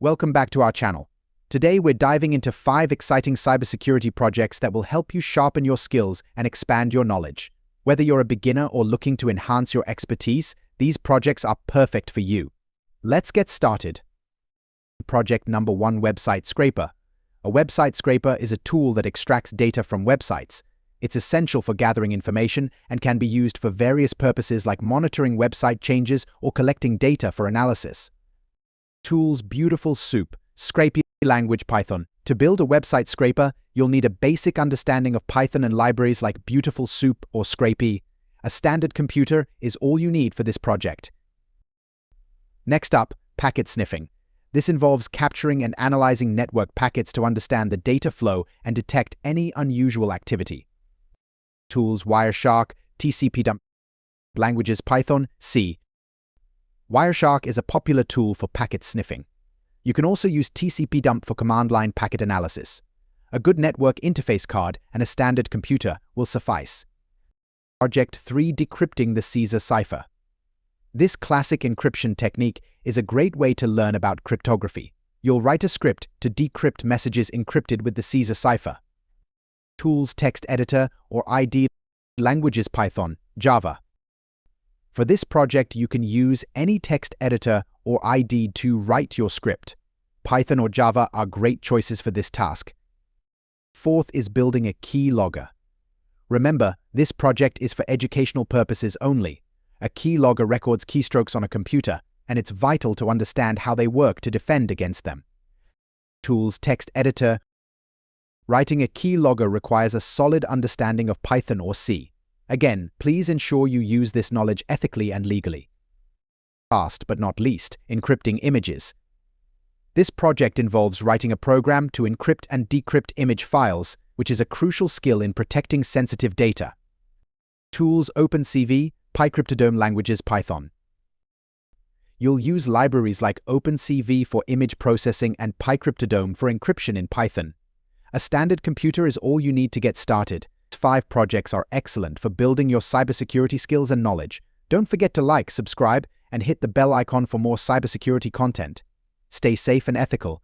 Welcome back to our channel. Today we're diving into 5 exciting cybersecurity projects that will help you sharpen your skills and expand your knowledge. Whether you're a beginner or looking to enhance your expertise, these projects are perfect for you. Let's get started. Project number 1: Website Scraper. A website scraper is a tool that extracts data from websites. It's essential for gathering information and can be used for various purposes like monitoring website changes or collecting data for analysis. Tools: Beautiful Soup, Scrapey language Python. To build a website scraper, you'll need a basic understanding of Python and libraries like Beautiful Soup or Scrapey. A standard computer is all you need for this project. Next up, packet sniffing. This involves capturing and analyzing network packets to understand the data flow and detect any unusual activity. Tools: Wireshark, TCP dump, languages Python, C. Wireshark is a popular tool for packet sniffing. You can also use TCP dump for command line packet analysis. A good network interface card and a standard computer will suffice. Project 3: Decrypting the Caesar cipher. This classic encryption technique is a great way to learn about cryptography. You'll write a script to decrypt messages encrypted with the Caesar cipher. Tools: Text editor or ID, languages Python, Java. For this project, you can use any text editor or ID to write your script. Python or Java are great choices for this task. Fourth is building a key logger. Remember, this project is for educational purposes only. A key logger records keystrokes on a computer, and it's vital to understand how they work to defend against them. Tools: Text editor. Writing a key logger requires a solid understanding of Python or C. Again, please ensure you use this knowledge ethically and legally. Last but not least, encrypting images. This project involves writing a program to encrypt and decrypt image files, which is a crucial skill in protecting sensitive data. Tools: OpenCV, PyCryptodome, languages Python. You'll use libraries like OpenCV for image processing and PyCryptodome for encryption in Python. A standard computer is all you need to get started. 5 projects are excellent for building your cybersecurity skills and knowledge. Don't forget to like, subscribe, and hit the bell icon for more cybersecurity content. Stay safe and ethical.